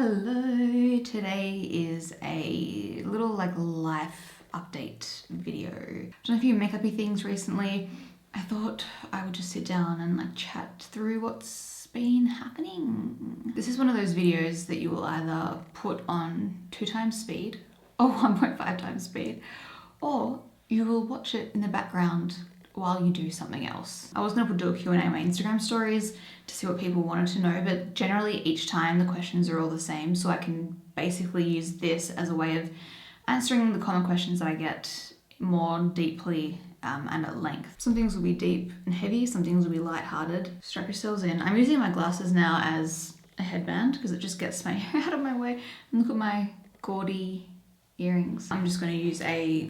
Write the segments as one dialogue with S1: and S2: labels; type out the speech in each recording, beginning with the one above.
S1: Hello, today is a little life update video. I've done a few makeupy things recently. I thought I would just sit down and chat through what's been happening. This is one of those videos that you will either put on 2x speed or 1.5x speed, or you will watch it in the background while you do something else. I was gonna do a Q&A on my Instagram stories to see what people wanted to know, but generally each time the questions are all the same, so I can basically use this as a way of answering the common questions that I get more deeply and at length. Some things will be deep and heavy, some things will be lighthearted. Strap yourselves in. I'm using my glasses now as a headband because it just gets my hair out of my way. And look at my gaudy earrings. I'm just gonna use a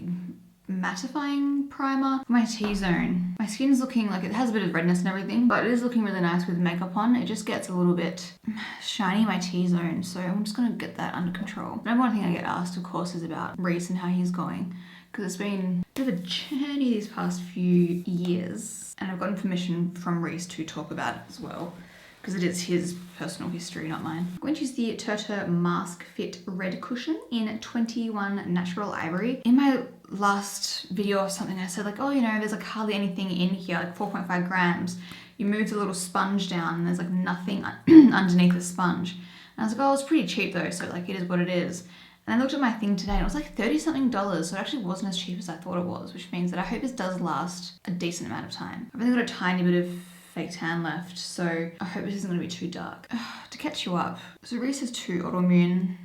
S1: mattifying primer for my T-zone. My skin's looking like it has a bit of redness and everything, but it is looking really nice with makeup on. It just gets a little bit shiny, my T-zone, so I'm just gonna get that under control. Number one thing I get asked, of course, is about Reece and how he's going, because it's been a bit of a journey these past few years, and I've gotten permission from Reece to talk about it as well, because it is his personal history, not mine. I'm going to use the Turtle Mask Fit Red Cushion in 21 Natural Ivory. In my last video or something, I said there's hardly anything in here, 4.5 grams. You move the little sponge down and there's nothing underneath the sponge. And I was like, oh, it's pretty cheap though, so it is what it is. And I looked at my thing today and it was $30 something, so it actually wasn't as cheap as I thought it was, which means that I hope this does last a decent amount of time. I've only got a tiny bit of fake tan left, so I hope this isn't gonna be too dark. To catch you up, so Reece has 2 autoimmune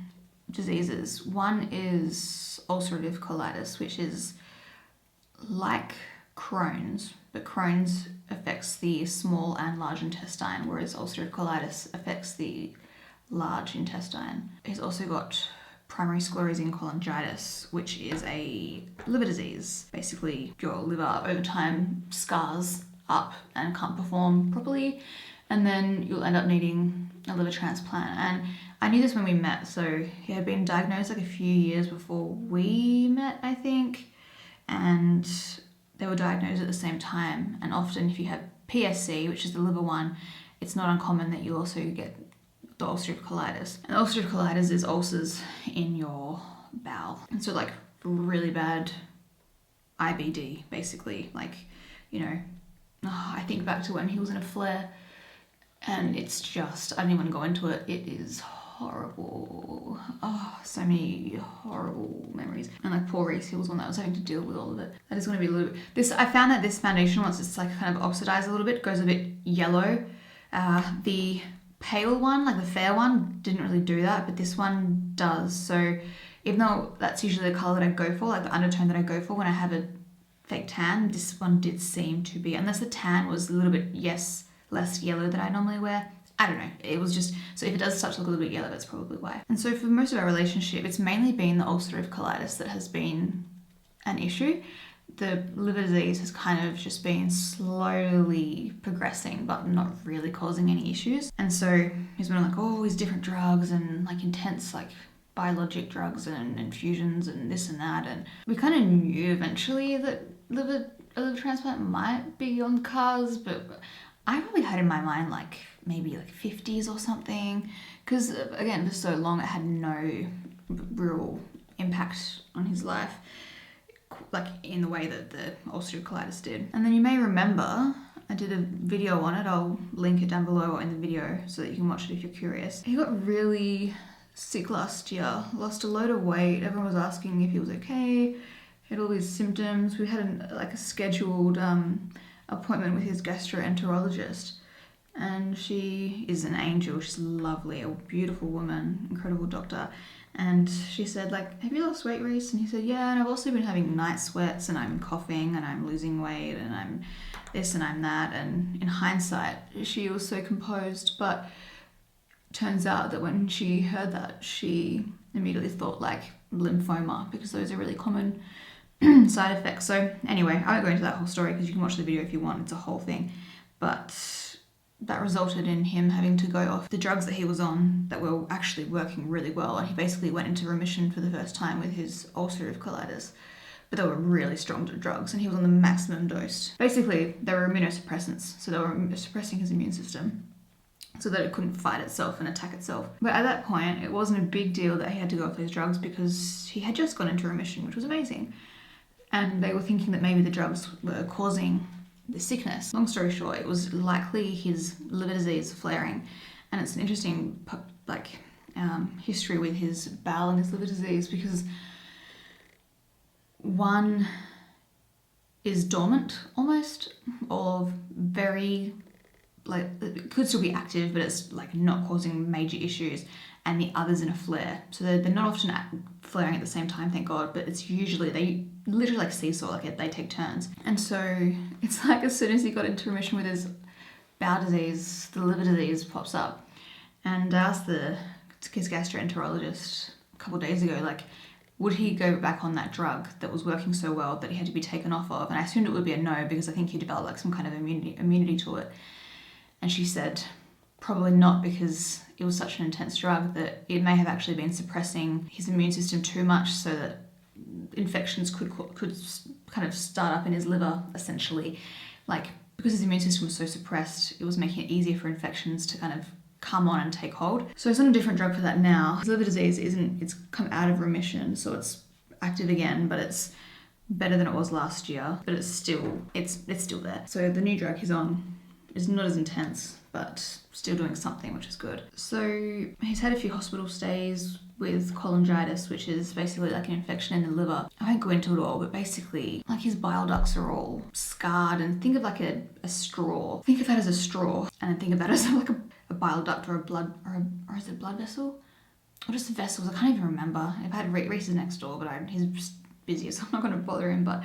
S1: diseases. One is ulcerative colitis, which is like Crohn's, but Crohn's affects the small and large intestine, whereas ulcerative colitis affects the large intestine. He's also got primary sclerosing cholangitis, which is a liver disease. Basically, your liver over time scars up and can't perform properly, and then you'll end up needing a liver transplant. And I knew this when we met, so he had been diagnosed a few years before we met, I think, and they were diagnosed at the same time. And often if you have PSC, which is the liver one, it's not uncommon that you also get the ulcerative colitis. And ulcerative colitis is ulcers in your bowel, and so really bad IBD, basically. I think back to when he was in a flare, and it's just, I don't even want to go into it. It is horrible. Oh, so many horrible memories. And poor Reece, he was one that was having to deal with all of it. That is going to be a little bit, I found that this foundation, once it's kind of oxidized a little bit, goes a bit yellow. The pale one, the fair one, didn't really do that, but this one does. So even though that's usually the color that I go for, the undertone that I go for when I have a fake tan, this one did seem to be, unless the tan was a little bit, less yellow than I normally wear. I don't know, it was just, so if it does start to look a little bit yellow, that's probably why. And so for most of our relationship, it's mainly been the ulcerative colitis that has been an issue. The liver disease has kind of just been slowly progressing, but not really causing any issues. And so he's been on all these different drugs and intense biologic drugs and infusions and this and that. And we kind of knew eventually that a liver transplant might be on the cards, but I probably had in my mind maybe 50s or something, because again, for so long it had no real impact on his life, in the way that the ulcerative colitis did. And then you may remember I did a video on it. I'll link it down below or in the video so that you can watch it if you're curious. He got really sick last year, lost a load of weight. Everyone was asking if he was okay. He had all these symptoms. We had a scheduled appointment with his gastroenterologist, and she is an angel. She's lovely, a beautiful woman, incredible doctor. And she said, have you lost weight, Reece? And he said, yeah, and I've also been having night sweats, and I'm coughing, and I'm losing weight, and I'm this and I'm that. And in hindsight, she was so composed, but turns out that when she heard that, she immediately thought lymphoma, because those are really common side effects. So anyway, I won't go into that whole story because you can watch the video if you want. It's a whole thing. But that resulted in him having to go off the drugs that he was on that were actually working really well, and he basically went into remission for the first time with his ulcerative colitis. But they were really strong drugs, and he was on the maximum dose. Basically, they were immunosuppressants, so they were suppressing his immune system. so that it couldn't fight itself and attack itself. But at that point, it wasn't a big deal that he had to go off those drugs because he had just gone into remission, which was amazing. And they were thinking that maybe the drugs were causing the sickness. Long story short, it was likely his liver disease flaring. And it's an interesting history with his bowel and his liver disease, because one is dormant almost, or very, like, it could still be active, but it's like not causing major issues, and the other's in a flare. So they're not often flaring at the same time, thank God, but it's usually, they literally like seesaw, like they take turns. And so it's like as soon as he got into remission with his bowel disease, the liver disease pops up. And I asked his gastroenterologist a couple of days ago, like, would he go back on that drug that was working so well that he had to be taken off of? And I assumed it would be a no, because I think he developed like some kind of immunity to it. And she said, probably not, because it was such an intense drug that it may have actually been suppressing his immune system too much, so that infections could kind of start up in his liver, essentially. Like, because his immune system was so suppressed, it was making it easier for infections to kind of come on and take hold. So he's on a different drug for that now. His liver disease it's come out of remission, so it's active again, but it's better than it was last year, but it's still there. So the new drug he's on is not as intense, but still doing something, which is good. So he's had a few hospital stays with cholangitis, which is basically like an infection in the liver. I won't go into it all, but basically, like, his bile ducts are all scarred, and think of like a straw. Think of that as a straw, and then think of that as like a bile duct or a blood, or is it a blood vessel? Or just vessels, I can't even remember. I've had Reece is next door, but he's just busy, so I'm not going to bother him. But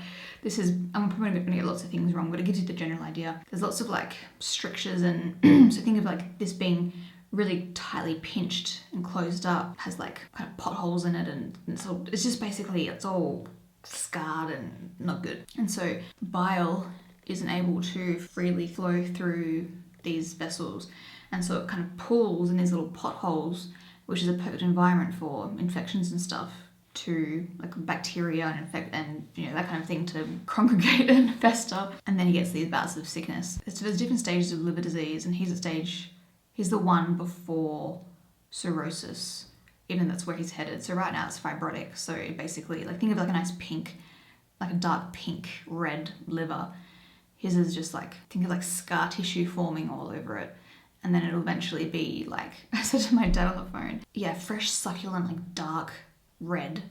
S1: I'm probably going to get lots of things wrong, but it gives you the general idea. There's lots of like strictures, and so think of like this being really tightly pinched and closed up, has like kind of potholes in it, and it's just basically, it's all scarred and not good. And so bile isn't able to freely flow through these vessels, and so it kind of pools in these little potholes, which is a perfect environment for infections and stuff, to like bacteria and infect, and that kind of thing to congregate and fester, and then he gets these bouts of sickness. So there's different stages of liver disease, and he's the one before cirrhosis, even that's where he's headed. So right now it's fibrotic, so basically, like, think of like a nice pink, like a dark pink red liver. His is just like, think of like scar tissue forming all over it. And then it'll eventually be like, I said to my dad on the phone, fresh, succulent, like dark red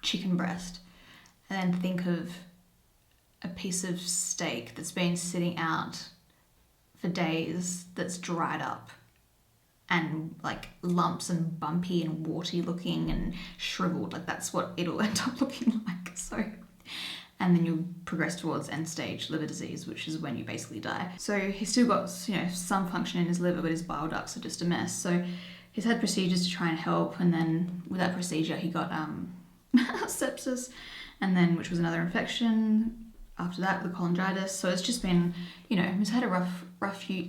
S1: chicken breast. And then think of a piece of steak that's been sitting out for days, that's dried up and like lumps and bumpy and warty looking and shriveled. Like, that's what it'll end up looking like. So, and then you'll progress towards end stage liver disease, which is when you basically die. So he's still got some function in his liver, but his bile ducts are just a mess. So he's had procedures to try and help, and then with that procedure he got sepsis, and then, which was another infection after that with cholangitis. So it's just been, he's had a rough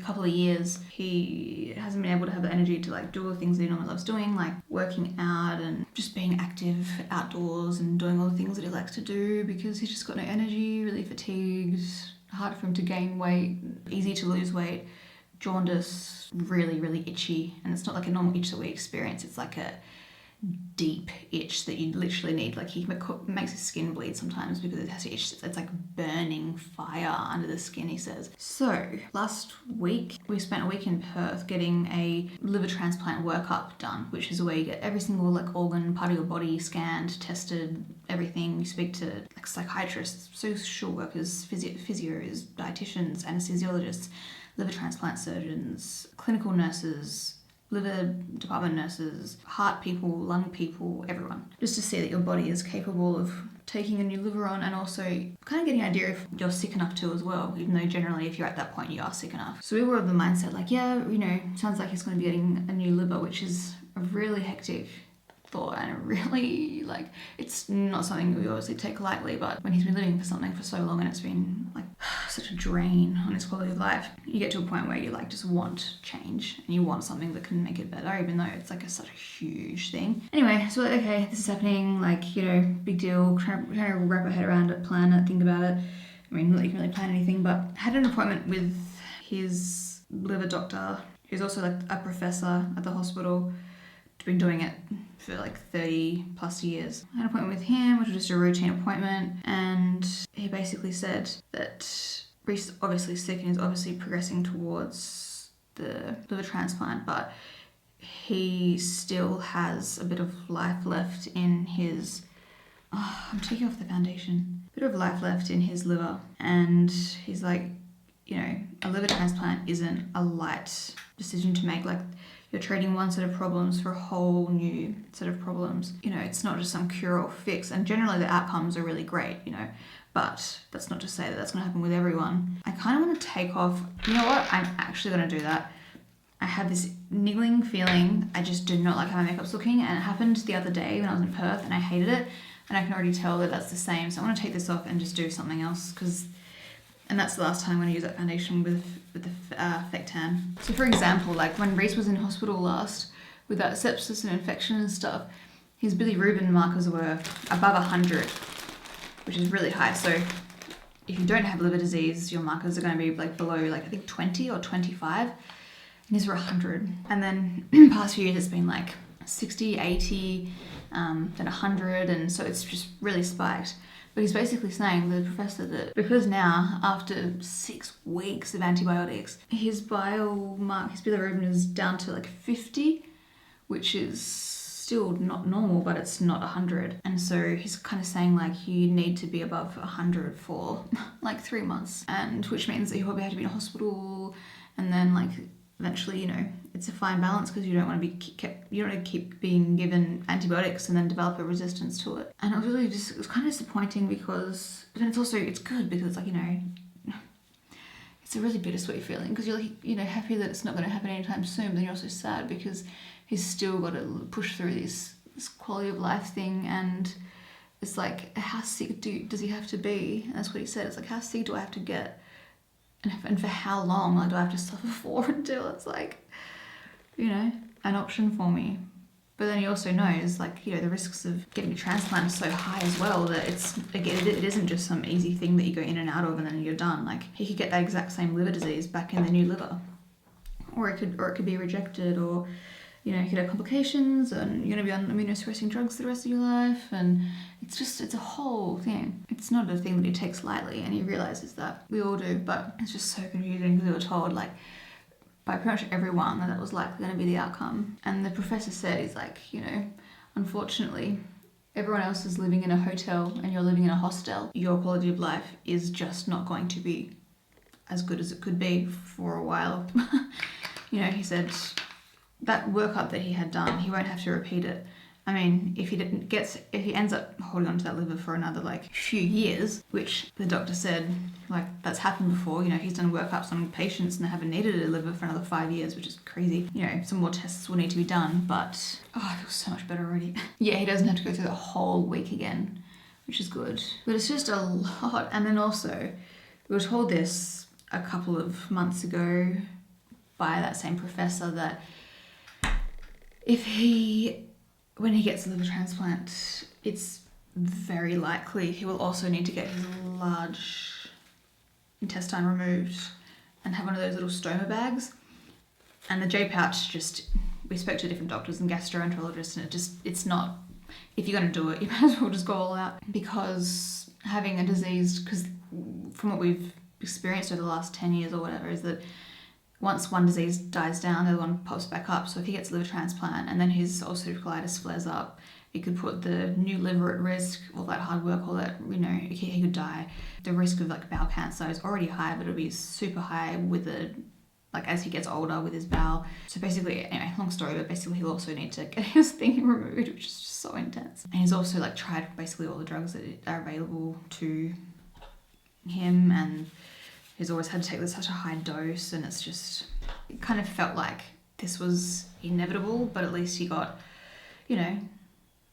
S1: couple of years. He hasn't been able to have the energy to like do all the things that he normally loves doing, like working out and just being active outdoors and doing all the things that he likes to do, because he's just got no energy, really fatigued, hard for him to gain weight, easy to lose weight, jaundice, really, really itchy. And it's not like a normal itch that we experience. It's like a deep itch that you literally need, like, he makes his skin bleed sometimes because it has to itch. It's like burning fire under the skin, he says. So last week we spent a week in Perth getting a liver transplant workup done, which is where you get every single like organ, part of your body scanned, tested, everything. You speak to like psychiatrists, social workers, physios, dietitians, anesthesiologists, liver transplant surgeons, clinical nurses, liver department nurses, heart people, lung people, everyone. Just to see that your body is capable of taking a new liver on, and also kind of getting an idea if you're sick enough to as well, even though generally if you're at that point you are sick enough. So we were of the mindset like, sounds like he's going to be getting a new liver, which is a really hectic thought, and a really, like, it's not something we obviously take lightly, but when he's been living for something for so long and it's been like such a drain on his quality of life, you get to a point where you like just want change and you want something that can make it better, even though it's like such a huge thing. Anyway, so like, okay, this is happening, like, big deal, trying to wrap our head around it, plan it, think about it. I mean, not that you can really plan anything, but I had an appointment with his liver doctor, He's also like a professor at the hospital. He's been doing it for like 30 plus years. I had an appointment with him, which was just a routine appointment, and he basically said that Reece is obviously sick and is obviously progressing towards the liver transplant, but he still has a bit of life left in his... Oh, I'm taking off the foundation. A bit of life left in his liver. And he's like, you know, a liver transplant isn't a light decision to make. Like, you're trading one set of problems for a whole new set of problems. You know, it's not just some cure or fix. And generally the outcomes are really great, you know. But that's not to say that that's going to happen with everyone. I kind of want to take off... You know what? I'm actually going to do that. I have this niggling feeling. I just do not like how my makeup's looking. And it happened the other day when I was in Perth and I hated it. And I can already tell that that's the same. So I want to take this off and just do something else. And that's the last time I'm going to use that foundation with the fake tan. So for example, like when Reece was in hospital last with that sepsis and infection and stuff, his bilirubin markers were above 100, which is really high. So if you don't have liver disease, your markers are going to be like below, like I think 20 or 25. And his were 100. And then in the past few years, it's been like 60, 80, then 100, and so it's just really spiked. But he's basically saying, the professor, that because now, after 6 weeks of antibiotics, his bilirubin is down to like 50, which is still not normal, but it's not 100. And so he's kind of saying like, you need to be above 100 for like 3 months, and which means that you probably have to be in hospital, and then like eventually, you know, it's a fine balance because you don't want to keep being given antibiotics and then develop a resistance to it. And it was kind of disappointing because, and it's good because, like, you know, it's a really bittersweet feeling because you're like, you know, happy that it's not going to happen anytime soon, but then you're also sad because he's still got to push through this quality of life thing. And it's like, how sick does he have to be? And that's what he said. It's like, how sick do I have to get? And for how long? Like, do I have to suffer for until it's like, you know, an option for me? But then he also knows, like, you know, the risks of getting a transplant are so high as well that it isn't just some easy thing that you go in and out of and then you're done. Like, he could get that exact same liver disease back in the new liver, or it could be rejected, or, you know, you could have complications and you're going to be on immunosuppressing drugs the rest of your life. And it's a whole thing. It's not a thing that he takes lightly, and he realizes that. We all do, but it's just so confusing because we were told, like, by pretty much everyone that was likely going to be the outcome. And the professor said, he's like, you know, unfortunately, everyone else is living in a hotel and you're living in a hostel. Your quality of life is just not going to be as good as it could be for a while. You know, he said that workup that he had done, he won't have to repeat it. I mean, if he ends up holding on to that liver for another like few years, which the doctor said, like, that's happened before, you know, he's done workups on patients and they haven't needed a liver for another 5 years, which is crazy. You know, some more tests will need to be done, but I feel so much better already. Yeah, he doesn't have to go through the whole week again, which is good. But it's just a lot. And then also, we were told this a couple of months ago by that same professor that when he gets a liver transplant, it's very likely he will also need to get his large intestine removed and have one of those little stoma bags. And the J-pouch we spoke to different doctors and gastroenterologists, and it's not, if you're going to do it, you might as well just go all out, because having a disease, because from what we've experienced over the last 10 years or whatever, is that once one disease dies down, the other one pops back up. So if he gets a liver transplant and then his ulcerative colitis flares up, it could put the new liver at risk, all that hard work, all that, you know, he could die. The risk of like bowel cancer is already high, but it'll be super high as he gets older with his bowel. So basically, anyway, long story, but basically he'll also need to get his thing removed, which is just so intense. And he's also like tried basically all the drugs that are available to him, and he's always had to take such a high dose, and it kind of felt like this was inevitable, but at least he got, you know,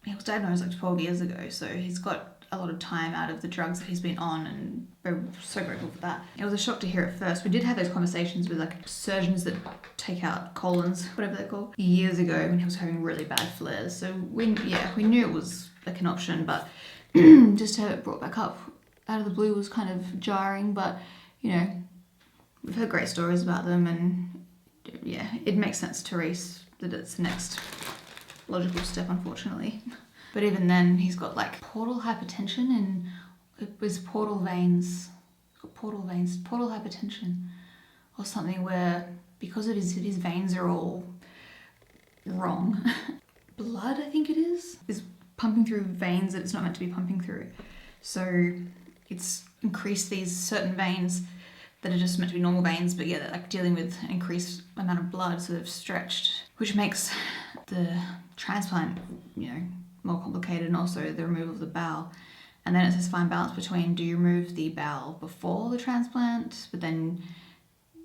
S1: he was diagnosed like 12 years ago, so he's got a lot of time out of the drugs that he's been on, and we're so grateful for that. It was a shock to hear at first. We did have those conversations with like surgeons that take out colons, whatever they're called, years ago when he was having really bad flares. So we knew it was like an option, but just to have it brought back up out of the blue was kind of jarring. But you know, we've heard great stories about them, and yeah, it makes sense to Reece that it's the next logical step, unfortunately. But even then, he's got like portal hypertension and it was portal hypertension or something, where because of his veins are all wrong, blood, I think it is pumping through veins that it's not meant to be pumping through. So it's increased these certain veins that are just meant to be normal veins, but yeah, they're like dealing with an increased amount of blood, so they've stretched, which makes the transplant, more complicated, and also the removal of the bowel. And then it's this fine balance between, do you remove the bowel before the transplant, but then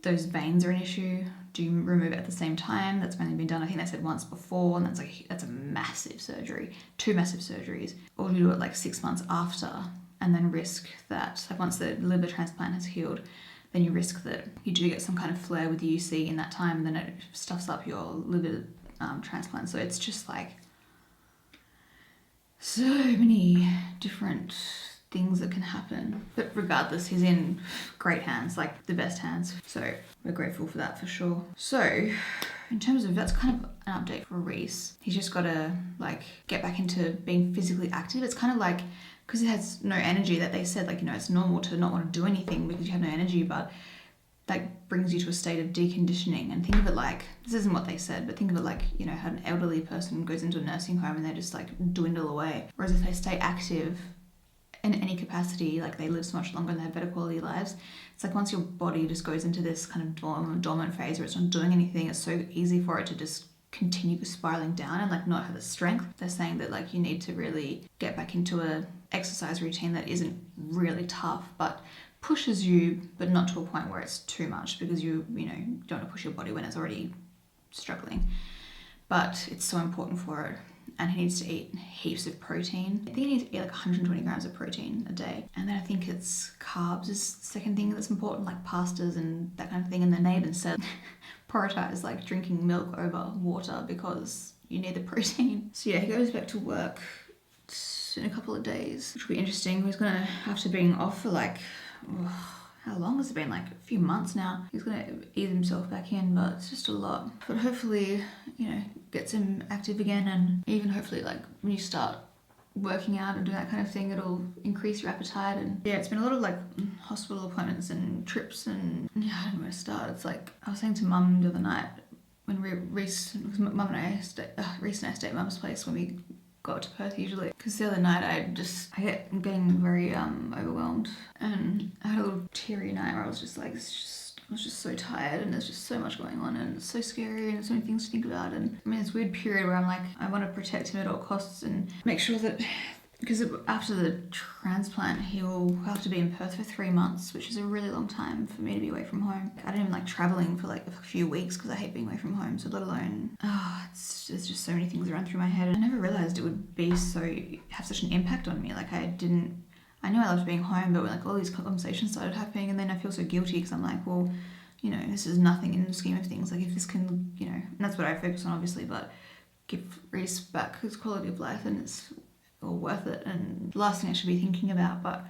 S1: those veins are an issue? Do you remove it at the same time? That's only been done, I think they said once before, and that's a massive surgery, 2 massive surgeries. Or do you do it like 6 months after, and then risk that, like once the liver transplant has healed, then you risk that you do get some kind of flare with the UC in that time, and then it stuffs up your liver transplant. So it's just like so many different things that can happen. But regardless, he's in great hands, like the best hands. So we're grateful for that for sure. So in terms of, that's kind of an update for Reece. He's just got to like get back into being physically active. It's kind of like, because he has no energy, that they said like, it's normal to not want to do anything because you have no energy, but that brings you to a state of deconditioning. And think of it like, this isn't what they said, but think of it like, how an elderly person goes into a nursing home and they just like dwindle away. Whereas if they stay active in any capacity, like they live so much longer and they have better quality lives. It's like once your body just goes into this kind of dormant phase where it's not doing anything, it's so easy for it to just continue spiraling down and like not have the strength. They're saying that like you need to really get back into a exercise routine that isn't really tough but pushes you, but not to a point where it's too much, because you don't want to push your body when it's already struggling. But it's so important for it. And he needs to eat heaps of protein. I think he needs to eat like 120 grams of protein a day. And then I think it's carbs is the second thing that's important, like pastas and that kind of thing. And then they even said prioritize like drinking milk over water because you need the protein. So yeah, he goes back to work in a couple of days, which will be interesting. He's gonna have to be off for like, how long has it been? Like a few months now. He's gonna ease himself back in, but it's just a lot. But hopefully, gets him active again, and even hopefully like when you start working out and doing that kind of thing, it'll increase your appetite. And yeah, it's been a lot of like hospital appointments and trips, and yeah, I don't know where to start. It's like, I was saying to Mum the other night when Reece and I stayed at Mum's place when we got to Perth usually, because the other night I get getting very overwhelmed, and I had a little teary night where I was just like, I was just so tired, and there's just so much going on, and it's so scary, and there's so many things to think about. And I'm in this weird period where I'm like, I want to protect him at all costs and make sure that, because after the transplant he'll have to be in Perth for 3 months, which is a really long time for me to be away from home. I don't even like traveling for like a few weeks because I hate being away from home, so let alone, there's just so many things that run through my head. And I never realised it would have such an impact on me. Like I knew I loved being home, but when like all these conversations started happening, and then I feel so guilty because I'm like, well, this is nothing in the scheme of things. Like if this can, and that's what I focus on obviously, but give Reece back his quality of life, and it's all worth it. And the last thing I should be thinking about, but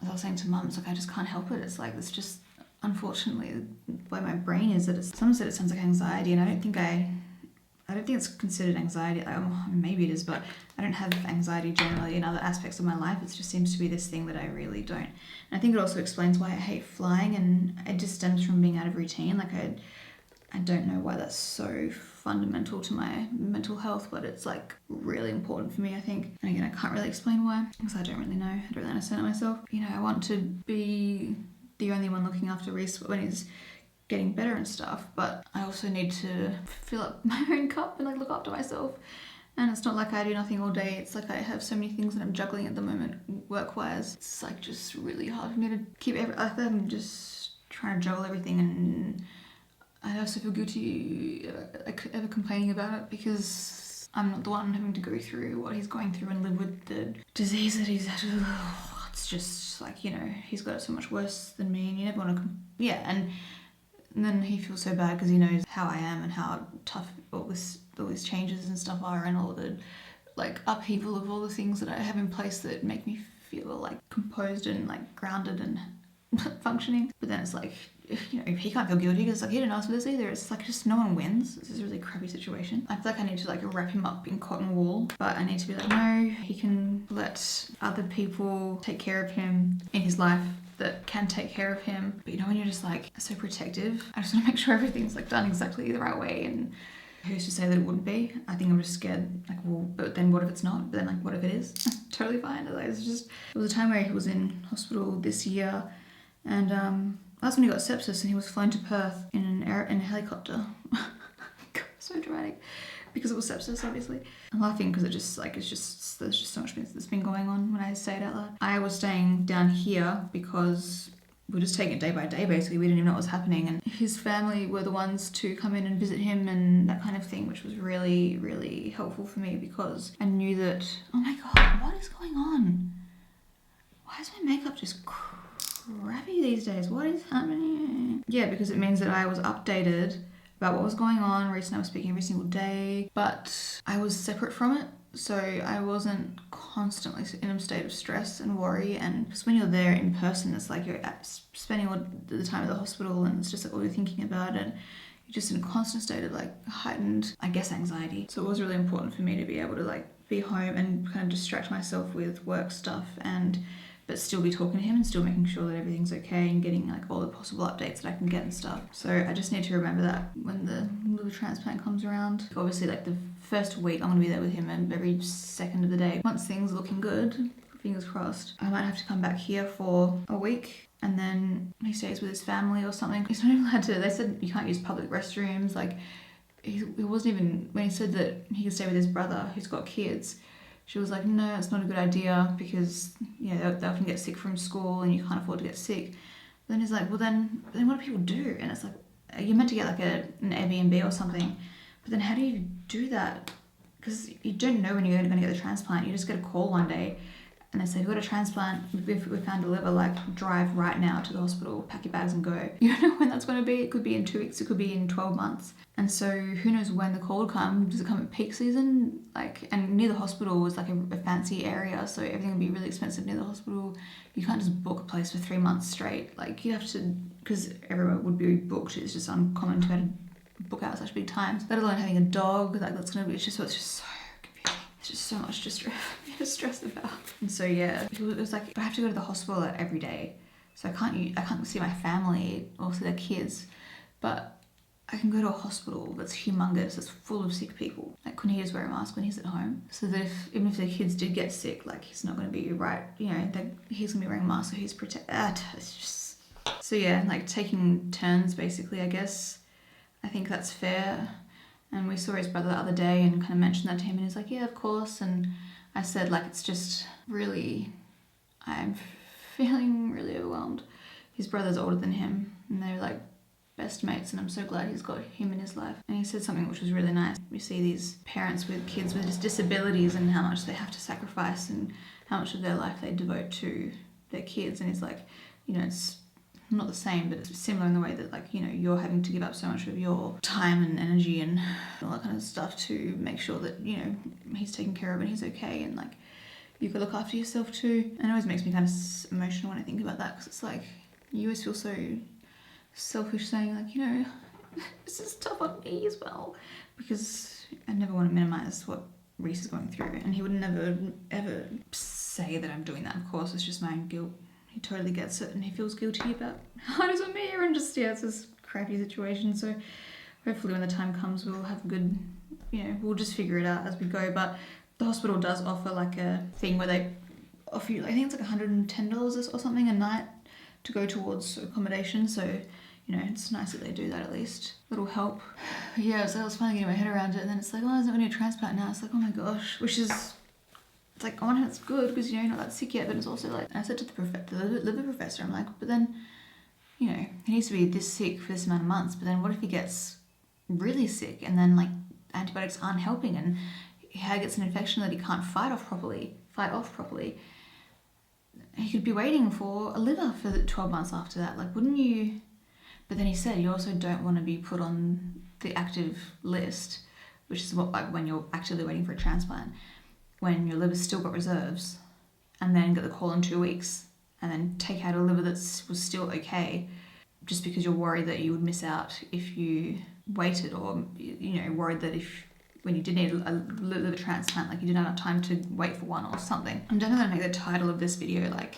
S1: as I was saying to Mum, it's like I just can't help it. It's like, it's just unfortunately the way my brain is, that someone said it sounds like anxiety, and I don't think it's considered anxiety. Maybe it is, but I don't have anxiety generally in other aspects of my life. It just seems to be this thing that I really don't. And I think it also explains why I hate flying, and it just stems from being out of routine. Like I don't know why that's so fundamental to my mental health, but it's like really important for me, I think. And again, I can't really explain why, because I don't really know. I don't really understand it myself. I want to be the only one looking after Reece when he's getting better and stuff, but I also need to fill up my own cup and like look after myself. And it's not like I do nothing all day. It's like I have so many things that I'm juggling at the moment, work-wise. It's like just really hard for me to keep I'm just trying to juggle everything, and I also feel guilty like ever complaining about it, because I'm not the one having to go through what he's going through and live with the disease that he's had. It's just like, he's got it so much worse than me, and you never want to and then he feels so bad because he knows how I am and how tough all these changes and stuff are, and all the like upheaval of all the things that I have in place that make me feel like composed and like grounded and functioning. But then it's like, if he can't feel guilty because like he didn't ask for this either. It's like just no one wins. This is a really crappy situation. I feel like I need to like wrap him up in cotton wool, but I need to be like, no, he can let other people take care of him in his life that can take care of him. But you know, when you're just like so protective, I just want to make sure everything's like done exactly the right way. And who's to say that it wouldn't be? I think I'm just scared, like, well, but then what if it's not? But then like, what if it is? Totally fine. Like, it was a time where he was in hospital this year, and that's when he got sepsis, and he was flown to Perth in a helicopter. God, so dramatic, because it was sepsis, obviously. I'm laughing because there's just so much that's been going on when I say it out loud. I was staying down here because we were just taking it day by day, basically. We didn't even know what was happening, and his family were the ones to come in and visit him and that kind of thing, which was really, really helpful for me because I knew that, oh my God, what is going on? Why is my makeup just crappy these days? What is happening? Yeah, because it means that I was updated about what was going on. Reece and I were speaking every single day, but I was separate from it. So I wasn't constantly in a state of stress and worry. And just when you're there in person, it's like you're spending all the time at the hospital, and it's just like all you're thinking about, and you're just in a constant state of like heightened, I guess, anxiety. So it was really important for me to be able to like be home and kind of distract myself with work stuff, but still be talking to him and still making sure that everything's okay and getting like all the possible updates that I can get and stuff. So I just need to remember that when the liver transplant comes around. Obviously, like the first week I'm gonna be there with him, and every second of the day. Once things are looking good, fingers crossed, I might have to come back here for a week, and then he stays with his family or something. He's not even allowed to, they said you can't use public restrooms. Like, he wasn't even, when he said that he could stay with his brother who's got kids, she was like, no, it's not a good idea because, you know, they often get sick from school and you can't afford to get sick. But then he's like, well then what do people do? And it's like, you're meant to get like an Airbnb or something, but then how do you do that? Because you don't know when you're going to get the transplant. You just get a call one day and they say, we've got a transplant, we found a liver, like drive right now to the hospital, pack your bags and go. You don't know when that's going to be. It could be in 2 weeks, it could be in 12 months. And so who knows when the call will come. Does it come at peak season? Like, and near the hospital was like a fancy area, so everything would be really expensive near the hospital. You can't just book a place for 3 months straight. Like, you have to, because everywhere would be booked. It's just uncommon to be able to book out such big times. Let alone having a dog, like that's going to be, it's just so confusing. It's just so much to stress about. And so yeah, it was like, I have to go to the hospital like every day. So I can't see my family or see their kids, but I can go to a hospital that's humongous, that's full of sick people. Like, couldn't he just wear a mask when he's at home? So that even if the kids did get sick, like he's not going to be right, you know, he's going to be wearing a mask so he's protected. It's just, so yeah, like taking turns basically, I guess. I think that's fair. And we saw his brother the other day and kind of mentioned that to him, and he's like, yeah, of course. And I said, like, it's just really, I'm feeling really overwhelmed. His brother's older than him, and they're like best mates, and I'm so glad he's got him in his life. And he said something which was really nice. We see these parents with kids with disabilities and how much they have to sacrifice and how much of their life they devote to their kids. And he's like, you know, it's not the same, but it's similar in the way that, like, you know, you're having to give up so much of your time and energy and all that kind of stuff to make sure that, you know, he's taken care of and he's okay, and like you could look after yourself too. And it always makes me kind of emotional when I think about that, because it's like you always feel so selfish saying, like, you know, this is tough on me as well, because I never want to minimize what Reece is going through, and he would never ever say that I'm doing that. Of course, it's just my own guilt. He totally gets it, and he feels guilty about how it is on me, and just, yeah, it's this crappy situation. So hopefully when the time comes, we'll have a good, you know, we'll just figure it out as we go. But the hospital does offer like a thing where they offer you, I think it's like $110 or something a night to go towards accommodation. So, you know, it's nice that they do that at least. Little help. Yeah, so I was finally getting my head around it, and then it's like, oh, there's not really a transplant now. It's like, oh my gosh, which is, it's like, on one hand it's good because, you know, you're not that sick yet, but it's also like, I said to the liver professor, I'm like, but then, you know, he needs to be this sick for this amount of months, but then what if he gets really sick and then like antibiotics aren't helping and he gets an infection that he can't fight off properly? He could be waiting for a liver for the 12 months after that. Like, wouldn't you? But then he said you also don't want to be put on the active list, which is what, like, when you're actively waiting for a transplant, when your liver's still got reserves, and then get the call in 2 weeks, and then take out a liver that was still okay. just because you're worried that you would miss out if you waited, or, you know, worried that if when you did need a liver transplant, like you didn't have time to wait for one or something. I'm definitely gonna make the title of this video like,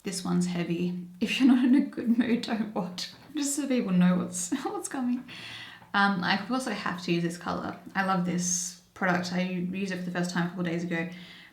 S1: this one's heavy. If you're not in a good mood, don't watch. Just so people know what's coming. I also have to use this color. I love this product. I used it for the first time a couple days ago.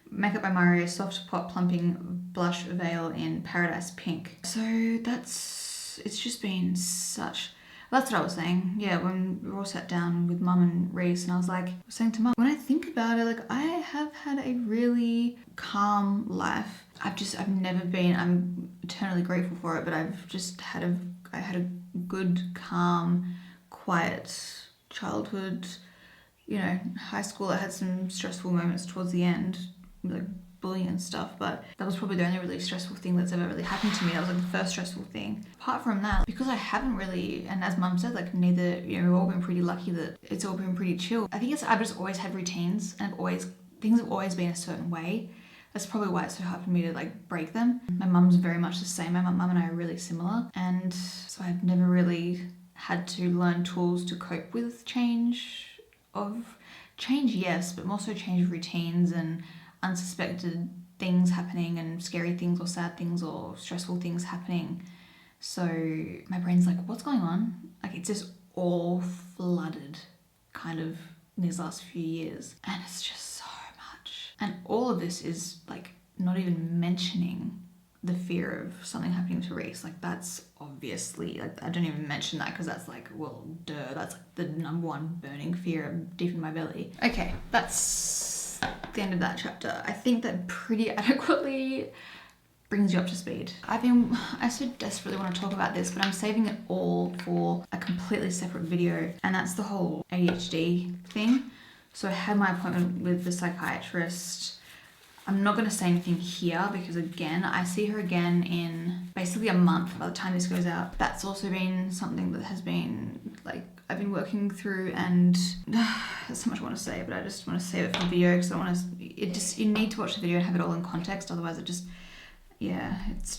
S1: Makeup by Mario Soft Pot Plumping Blush Veil in Paradise Pink. So it's just been such... That's what I was saying. Yeah, when we were all sat down with Mum and Reece, and I was saying to Mum, when I think about it, like, I have had a really calm life. I've never been, I'm eternally grateful for it, but I've just had I had a good, calm, quiet childhood. You know, high school, I had some stressful moments towards the end, like bullying and stuff, but that was probably the only really stressful thing that's ever really happened to me. That was like the first stressful thing. Apart from that, because I haven't really, and as Mum said, like, neither, you know, we've all been pretty lucky that it's all been pretty chill. I think I've just always had routines, and things have always been a certain way. That's probably why it's so hard for me to like break them. My mum's very much the same. My mum and I are really similar, and so I've never really had to learn tools to cope with change, yes, but more so change of routines and unsuspected things happening, and scary things or sad things or stressful things happening. So my brain's like, what's going on? Like, it's just all flooded kind of in these last few years, and it's just so much. And all of this is like not even mentioning the fear of something happening to Reece. Like, that's obviously, like, I don't even mention that because that's like, well, duh, that's like the number one burning fear deep in my belly. Okay, that's the end of that chapter. I think that pretty adequately brings you up to speed. I so desperately want to talk about this, but I'm saving it all for a completely separate video, and that's the whole ADHD thing. So I had my appointment with the psychiatrist. I'm not going to say anything here because, again, I see her again in basically a month by the time this goes out. That's also been something that has been, like, I've been working through, and there's so much I want to say, but I just want to save it for the video because I want to, you need to watch the video and have it all in context, otherwise it's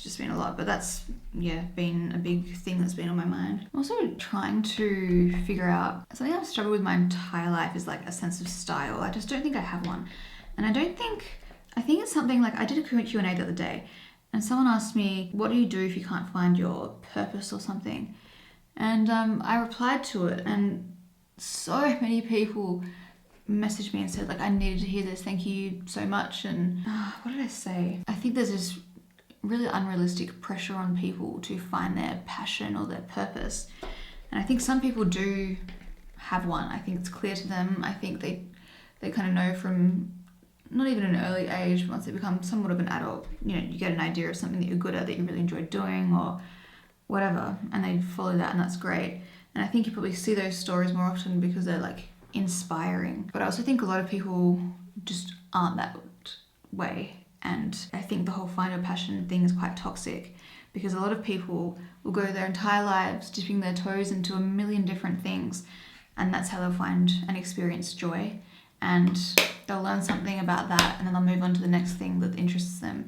S1: just been a lot. But that's, been a big thing that's been on my mind. I'm also trying to figure out, something I've struggled with my entire life is like a sense of style. I just don't think I have one. And I think it's something like, I did a Q&A the other day, and someone asked me, what do you do if you can't find your purpose or something? And I replied to it, and so many people messaged me and said, like, I needed to hear this, thank you so much. And what did I say? I think there's this really unrealistic pressure on people to find their passion or their purpose. And I think some people do have one. I think it's clear to them. I think they kind of know from not even an early age, but once they become somewhat of an adult, you know, you get an idea of something that you're good at, that you really enjoy doing or whatever, and they follow that, and that's great. And I think you probably see those stories more often because they're like inspiring. But I also think a lot of people just aren't that way. And I think the whole find your passion thing is quite toxic, because a lot of people will go their entire lives dipping their toes into a million different things, and that's how they'll find and experience joy. And they'll learn something about that, and then they'll move on to the next thing that interests them.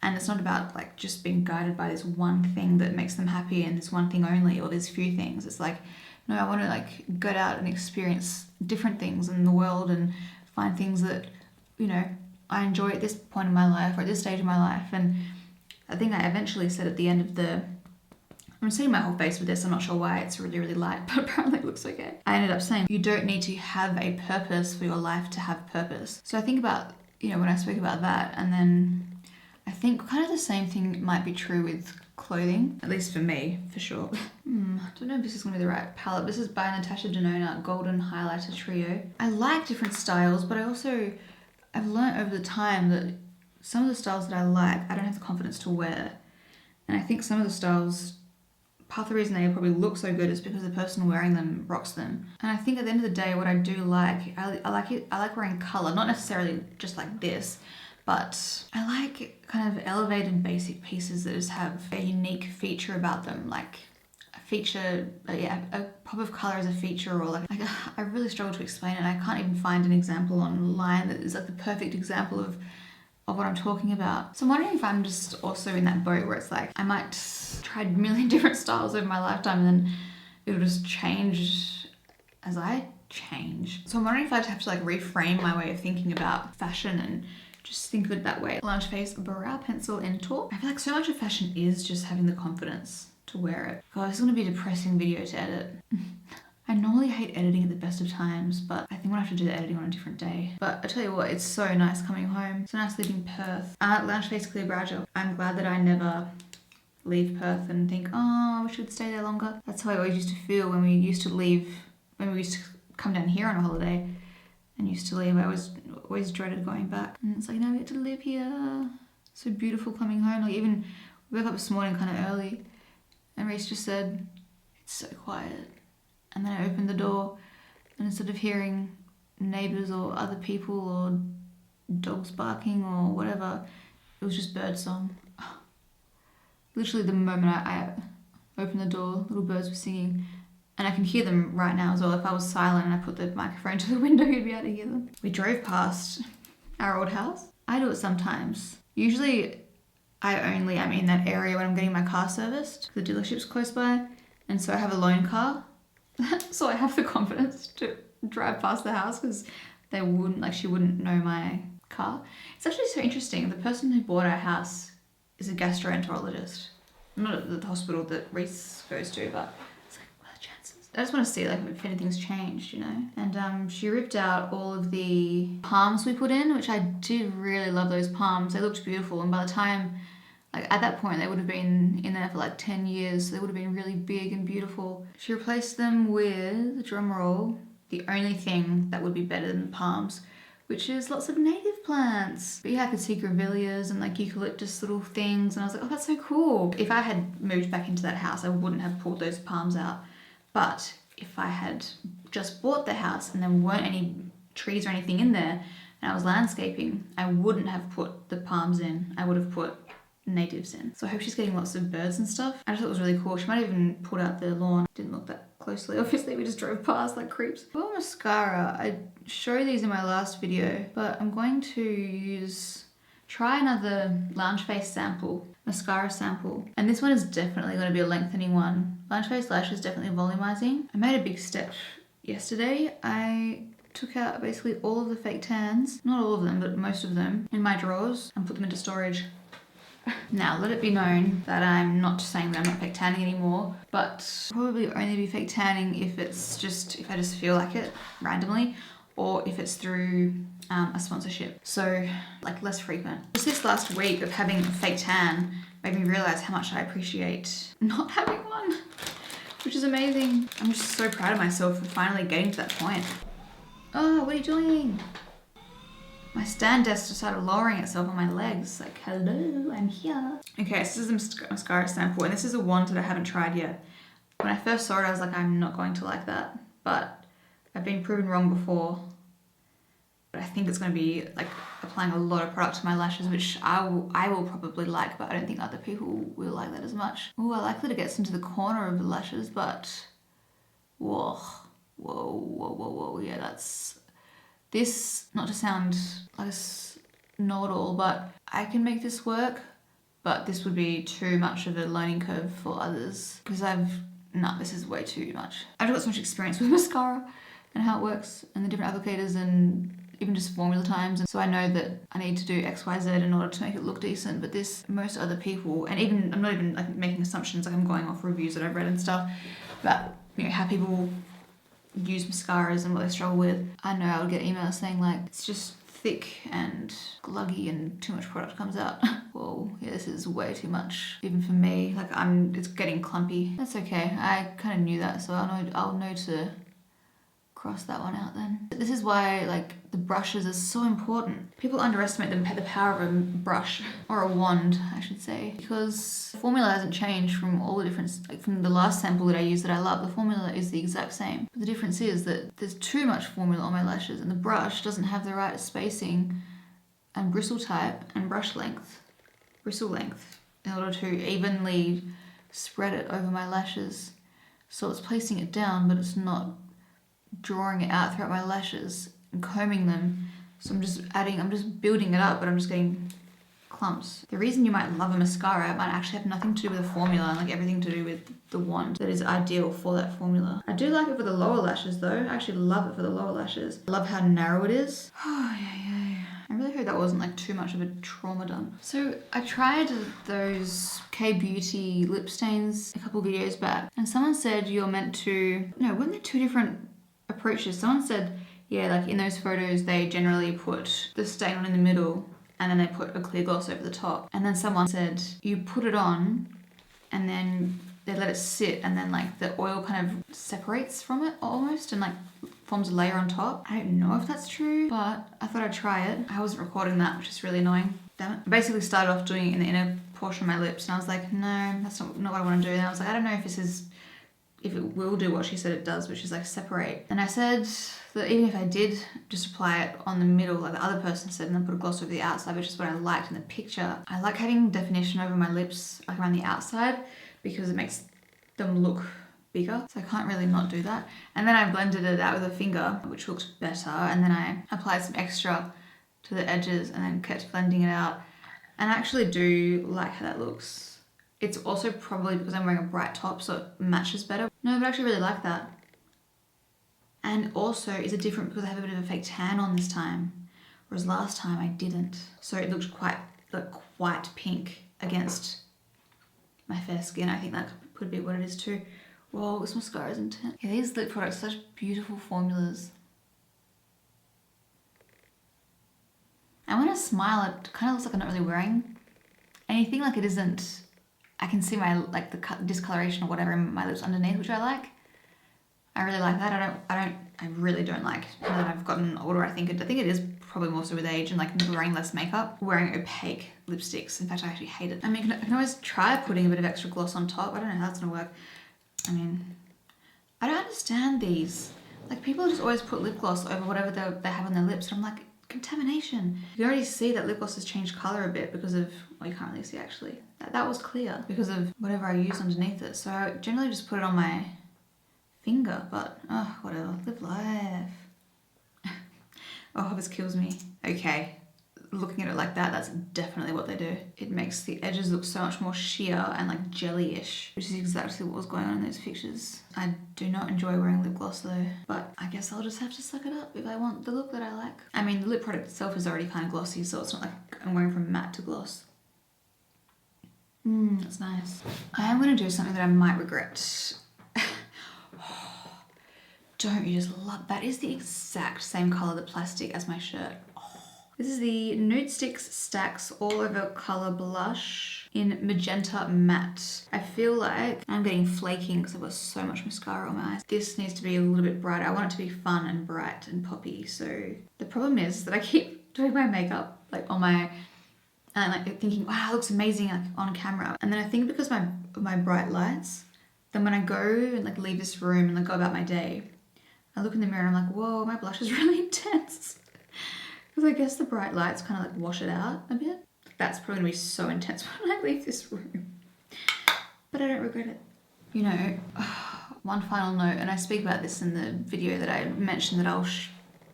S1: And it's not about like just being guided by this one thing that makes them happy and this one thing only, or these few things. It's like, no, I want to like get out and experience different things in the world and find things that, you know, I enjoy at this point in my life or at this stage of my life. And I think I eventually said at the end of I'm seeing my whole face with this, I'm not sure why, it's really, really light, but apparently it looks okay. I ended up saying, you don't need to have a purpose for your life to have purpose. So I think about, you know, when I spoke about that, and then I think kind of the same thing might be true with clothing, at least for me, for sure. I don't know if this is going to be the right palette. This is by Natasha Denona, Golden Highlighter Trio. I like different styles, but I've learned over the time that some of the styles that I like, I don't have the confidence to wear. And I think some of the styles, part of the reason they probably look so good is because the person wearing them rocks them. And I think at the end of the day, what I do like, I like wearing colour, not necessarily just like this, but I like kind of elevated basic pieces that just have a unique feature about them, like a feature, a pop of colour as a feature, or like I really struggle to explain it. I can't even find an example online that is like the perfect example of of what I'm talking about. So I'm wondering if I'm just also in that boat where it's like, I might try a million different styles over my lifetime and then it'll just change as I change. So I'm wondering if I'd have to like reframe my way of thinking about fashion and just think of it that way. Lounge face, brow pencil, and top. I feel like so much of fashion is just having the confidence to wear it. God, this is gonna be a depressing video to edit. I normally hate editing at the best of times, but I think we'll have to do the editing on a different day. But I tell you what, it's so nice coming home. So nice leaving Perth. Lounge face clear brow gel. I'm glad that I never leave Perth and think, oh, we should stay there longer. That's how I always used to feel when we used to leave, when we used to come down here on a holiday and used to leave. I always dreaded going back. And it's like, now we get to live here. So beautiful coming home. Like even, we woke up this morning kind of early and Reece just said, it's so quiet. And then I opened the door and instead of hearing neighbours or other people or dogs barking or whatever, it was just bird song. Literally the moment I opened the door, little birds were singing. And I can hear them right now as well. If I was silent and I put the microphone to the window, you'd be able to hear them. We drove past our old house. I do it sometimes. Usually I only am in that area when I'm getting my car serviced. The dealership's close by. And so I have a loan car. So I have the confidence to drive past the house because she wouldn't know my car. It's actually so interesting. The person who bought our house is a gastroenterologist. Not at the hospital that Reece goes to, but it's like, what are the chances? I just want to see like if anything's changed, you know? And she ripped out all of the palms we put in, which I did really love those palms. They looked beautiful. And by the time, like at that point, they would have been in there for like 10 years. So they would have been really big and beautiful. She replaced them with, drumroll, the only thing that would be better than the palms, which is lots of native plants. But yeah, I could see grevilleas and like eucalyptus little things. And I was like, oh, that's so cool. If I had moved back into that house, I wouldn't have pulled those palms out. But if I had just bought the house and there weren't any trees or anything in there and I was landscaping, I wouldn't have put the palms in. I would have put natives in. So I hope she's getting lots of birds and stuff. I just thought it was really cool. She might even put out the lawn. Didn't look that closely, obviously. We just drove past like creeps. For mascara, I showed these in my last video, but I'm going to try another Lounge Face sample, mascara sample. And this one is definitely going to be a lengthening one. Lounge Face Lash is definitely volumizing. I made a big step yesterday. I took out basically all of the fake tans, not all of them, but most of them, in my drawers and put them into storage. Now, let it be known that I'm not saying that I'm not fake tanning anymore, but probably only be fake tanning if I just feel like it randomly, or if it's through a sponsorship. So, like less frequent. Just this last week of having a fake tan made me realize how much I appreciate not having one, which is amazing. I'm just so proud of myself for finally getting to that point. Oh, what are you doing? My stand desk just started lowering itself on my legs. Like, hello, I'm here. Okay, so this is a mascara sample, and this is a wand that I haven't tried yet. When I first saw it, I was like, I'm not going to like that. But I've been proven wrong before. But I think it's going to be like applying a lot of product to my lashes, which I will probably like, but I don't think other people will like that as much. Oh, I like that it gets into the corner of the lashes, but whoa, yeah, that's... This, not to sound like a know-it-all, but I can make this work, but this would be too much of a learning curve for others because this is way too much. I've got so much experience with mascara and how it works and the different applicators and even just formula times. And so I know that I need to do X, Y, Z in order to make it look decent, but most other people, and even, I'm not even like making assumptions, like I'm going off reviews that I've read and stuff, but you know, how people use mascaras and what they struggle with. I know I would get emails saying like, it's just thick and gluggy and too much product comes out. Well, yeah, this is way too much, even for me. Like it's getting clumpy. That's okay, I kind of knew that, so I'll know to cross that one out then. This is why like the brushes are so important. People underestimate the power of a brush, or a wand I should say, because the formula hasn't changed from all the different, like from the last sample that I used that I love. The formula is the exact same. But the difference is that there's too much formula on my lashes and the brush doesn't have the right spacing and bristle type and bristle length in order to evenly spread it over my lashes. So it's placing it down, but it's not drawing it out throughout my lashes and combing them. So I'm just building it up, but I'm just getting clumps. The reason you might love a mascara might actually have nothing to do with the formula and like everything to do with the wand that is ideal for that formula. I do like it for the lower lashes though. I actually love it for the lower lashes. I love how narrow it is. Oh, yeah. I really hope that wasn't like too much of a trauma dump. So I tried those K-Beauty lip stains a couple videos back, and someone said you're meant to, no, weren't there two different approaches? Someone said, yeah, like in those photos, they generally put the stain on in the middle and then they put a clear gloss over the top. And then someone said you put it on and then they let it sit and then like the oil kind of separates from it almost and like forms a layer on top. I don't know if that's true, but I thought I'd try it. I wasn't recording that, which is really annoying. Damn it. I basically started off doing it in the inner portion of my lips and I was like, no, that's not what I want to do. And I was like, I don't know if it will do what she said it does, which is like separate. And I said that even if I did just apply it on the middle, like the other person said, and then put a gloss over the outside, which is what I liked in the picture. I like having definition over my lips, like around the outside, because it makes them look bigger. So I can't really not do that. And then I blended it out with a finger, which looked better. And then I applied some extra to the edges and then kept blending it out. And I actually do like how that looks. It's also probably because I'm wearing a bright top, so it matches better. No, but I actually really like that. And also, is it different because I have a bit of a fake tan on this time? Whereas last time I didn't. So it looked quite pink against my fair skin. I think that could be what it is too. Whoa, this mascara is intense. Yeah, these lip products are such beautiful formulas. And when I smile, it kind of looks like I'm not really wearing anything. Like it isn't, I can see my, like the discoloration or whatever in my lips underneath, which I like. I really like that. I really don't like, now that I've gotten older, I think it is probably more so with age and like wearing less makeup, wearing opaque lipsticks. In fact, I actually hate it. I mean, I can always try putting a bit of extra gloss on top. I don't know how that's gonna work. I mean, I don't understand these. Like people just always put lip gloss over whatever they have on their lips. And I'm like, contamination. You can already see that lip gloss has changed color a bit because of, well, you can't really see actually. That was clear because of whatever I used underneath it. So I generally just put it on my finger, but oh, whatever, live life. Oh, this kills me. Okay, looking at it like that, that's definitely what they do. It makes the edges look so much more sheer and like jelly-ish, which is exactly what was going on in those pictures. I do not enjoy wearing lip gloss though, but I guess I'll just have to suck it up if I want the look that I like. I mean, the lip product itself is already kind of glossy, so it's not like I'm going from matte to gloss. That's nice. I am going to do something that I might regret. Don't you just love that? Is the exact same color, the plastic, as my shirt. This is the Nude Sticks Stacks All Over Color Blush in Magenta Matte. I feel like I'm getting flaking because I've got so much mascara on my eyes. This needs to be a little bit brighter. I want it to be fun and bright and poppy. So the problem is that I keep doing my makeup like on my, and like thinking, wow, it looks amazing like on camera. And then I think because of my bright lights, then when I go and like leave this room and like go about my day, I look in the mirror and I'm like, whoa, my blush is really intense. Because I guess the bright lights kind of like wash it out a bit. That's probably gonna be so intense when I leave this room. But I don't regret it. You know, one final note, and I speak about this in the video that I mentioned that I'll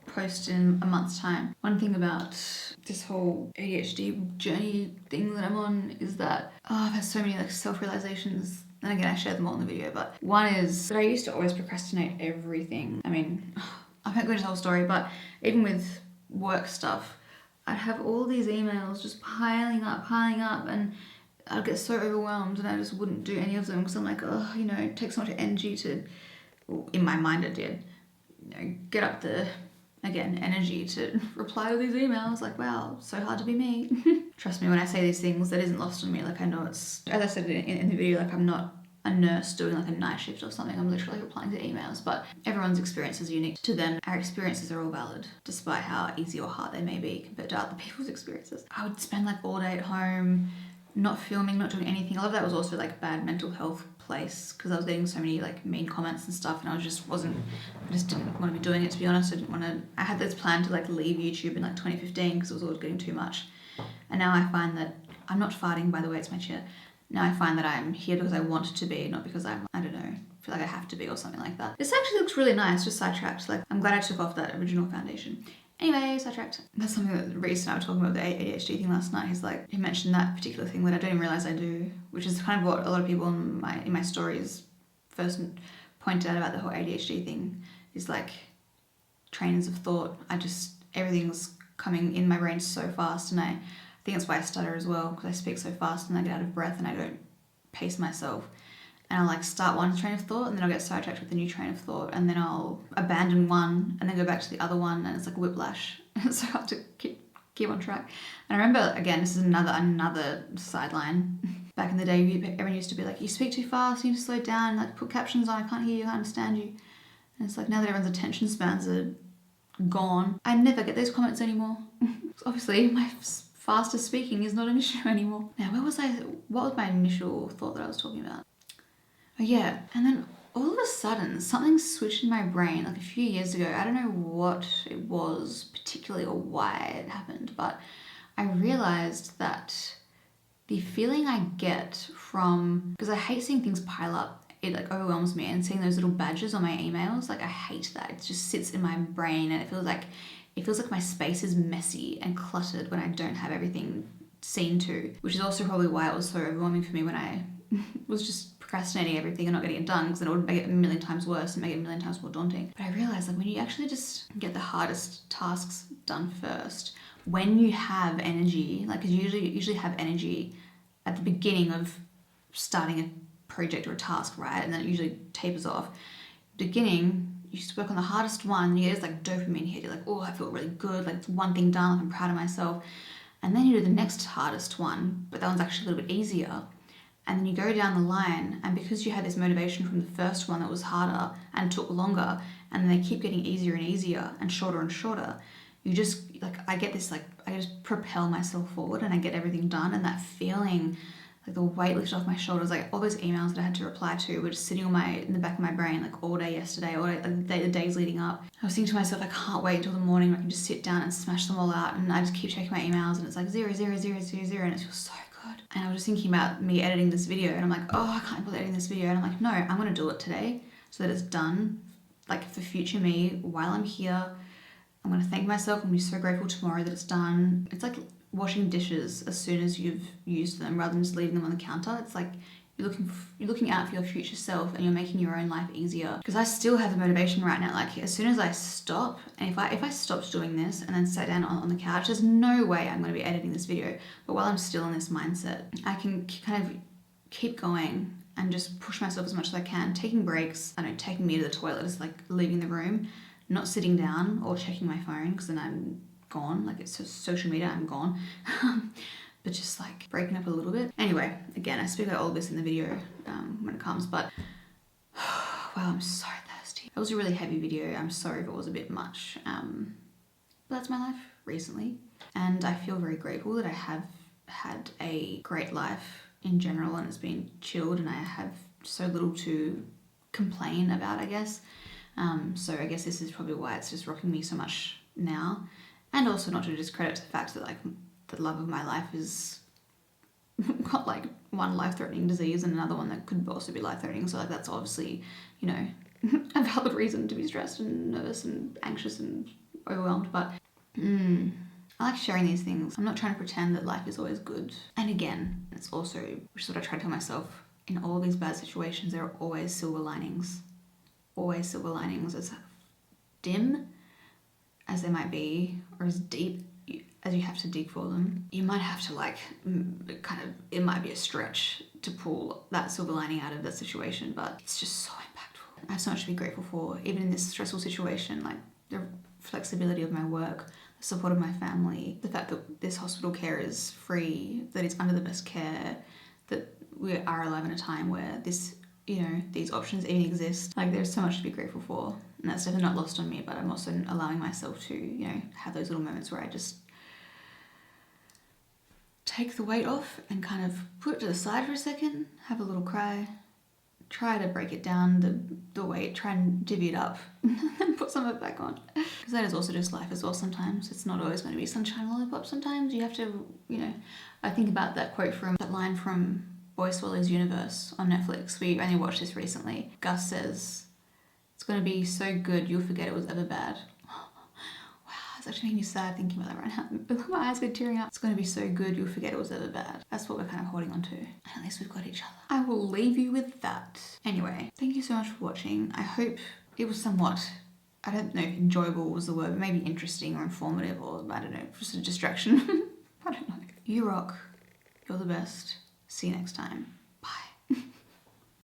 S1: post in a month's time. One thing about this whole ADHD journey thing that I'm on is that, I've had so many like self-realizations. And again, I shared them all in the video, but one is that I used to always procrastinate everything. I mean, I won't go into the whole story, but even with work stuff, I'd have all these emails just piling up, and I'd get so overwhelmed and I just wouldn't do any of them because I'm like, oh, you know, it takes so much energy to, well, in my mind it did, you know, get up the, again, energy to reply to these emails. Like, wow, so hard to be me. Trust me when I say these things, that isn't lost on me. Like I know it's, as I said in the video, like I'm not a nurse doing like a night shift or something. I'm literally replying to emails, but everyone's experience is unique to them. Our experiences are all valid, despite how easy or hard they may be compared to other people's experiences. I would spend like all day at home, not filming, not doing anything. A lot of that was also like bad mental health place because I was getting so many like mean comments and stuff, and I just didn't want to be doing it, to be honest. I had this plan to like leave YouTube in like 2015 because it was always getting too much. And now I find that I'm not farting, by the way, it's my chair. Now I find that I'm here because I want to be, not because I don't know, feel like I have to be or something like that. This actually looks really nice, just sidetracked. Like, I'm glad I took off that original foundation. Anyway, sidetracked. That's something that Reece and I were talking about, the ADHD thing last night. He mentioned that particular thing that I don't even realise I do, which is kind of what a lot of people in my stories first pointed out about the whole ADHD thing, is like trains of thought. Everything's coming in my brain so fast, and I think that's why I stutter as well, because I speak so fast and I get out of breath and I don't pace myself. And I'll like start one train of thought and then I'll get sidetracked with a new train of thought, and then I'll abandon one and then go back to the other one, and it's like whiplash. It's so hard to keep on track. And I remember, again, this is another sideline. Back in the day, everyone used to be like, you speak too fast, you need to slow down, like put captions on, I can't hear you, I can't understand you. And it's like, now that everyone's attention spans are gone, I never get those comments anymore. Obviously, my faster speaking is not an issue anymore. Now, what was my initial thought that I was talking about? Oh yeah, and then all of a sudden something switched in my brain like a few years ago. I don't know what it was particularly or why it happened, but I realized that the feeling I get from, because I hate seeing things pile up, it like overwhelms me, and seeing those little badges on my emails, like I hate that. It just sits in my brain and it feels like my space is messy and cluttered when I don't have everything seen to, which is also probably why it was so overwhelming for me when I was just procrastinating everything and not getting it done, because then it would make it a million times worse and make it a million times more daunting. But I realized like when you actually just get the hardest tasks done first, when you have energy, like cause you usually have energy at the beginning of starting a project or a task, right? And then it usually tapers off. Beginning, you just work on the hardest one, you get this like dopamine hit, you're like, oh, I feel really good, like it's one thing done, like I'm proud of myself. And then you do the next hardest one, but that one's actually a little bit easier. And then you go down the line, and because you had this motivation from the first one that was harder and took longer, and then they keep getting easier and easier and shorter, you just, like, I just propel myself forward and I get everything done, and that feeling, like the weight lifted off my shoulders, like all those emails that I had to reply to were just sitting in the back of my brain, like all day yesterday, all day, like the days leading up. I was thinking to myself, I can't wait until the morning where I can just sit down and smash them all out, and I just keep checking my emails and it's like 0, 0, 0, 0, 0, and it feels so good. And I was just thinking about me editing this video, and I'm like, oh, I can't bother editing this video, and I'm like, no, I'm gonna do it today so that it's done, like for future me while I'm here. I'm gonna thank myself and be so grateful tomorrow that it's done. It's like washing dishes as soon as you've used them rather than just leaving them on the counter. It's like you're looking out for your future self, and you're making your own life easier. Because I still have the motivation right now, like as soon as I stop, and if I stopped doing this and then sat down on the couch, there's no way I'm going to be editing this video. But while I'm still in this mindset, I can kind of keep going and just push myself as much as I can, taking breaks. I know, taking me to the toilet is like leaving the room, not sitting down or checking my phone, because then I'm gone. Like it's social media, I'm gone. But just like breaking up a little bit. Anyway, again, I speak about all of this in the video when it comes, but wow, I'm so thirsty. It was a really heavy video. I'm sorry if it was a bit much, but that's my life recently, and I feel very grateful that I have had a great life in general, and it's been chilled, and I have so little to complain about, I guess. So I guess this is probably why it's just rocking me so much now, and also not to discredit the fact that like the love of my life is got like one life-threatening disease and another one that could also be life-threatening. So like that's obviously, you know, a valid reason to be stressed and nervous and anxious and overwhelmed. But I like sharing these things. I'm not trying to pretend that life is always good. And again, it's also, which is what I try to tell myself, in all these bad situations, there are always silver linings. Always silver linings, as dim as they might be, or as deep as you have to dig for them. You might have to like it might be a stretch to pull that silver lining out of that situation, but it's just so impactful. I have so much to be grateful for, even in this stressful situation, like the flexibility of my work, the support of my family, the fact that this hospital care is free, that it's under the best care, that we are alive in a time where this, you know, these options even exist. Like there's so much to be grateful for, and that's definitely not lost on me, but I'm also allowing myself to, you know, have those little moments where I just take the weight off and kind of put it to the side for a second, have a little cry, try to break it down, the weight, try and divvy it up and put some of it back on. Because that is also just life as well sometimes. It's not always going to be sunshine lollipop. Sometimes you have to, you know, I think about that line from Boy Swallows Universe on Netflix. We only watched this recently. Gus says, "It's going to be so good you'll forget it was ever bad." Wow, It's actually making me sad thinking about that right now. My eyes are tearing up. It's going to be so good you'll forget it was ever bad. That's what we're kind of holding on to. And at least we've got each other. I will leave you with that. Anyway, thank you so much for watching. I hope it was somewhat, I don't know if enjoyable was the word, but maybe interesting or informative, or I don't know, just a distraction. I don't know. You rock. You're the best. See you next time.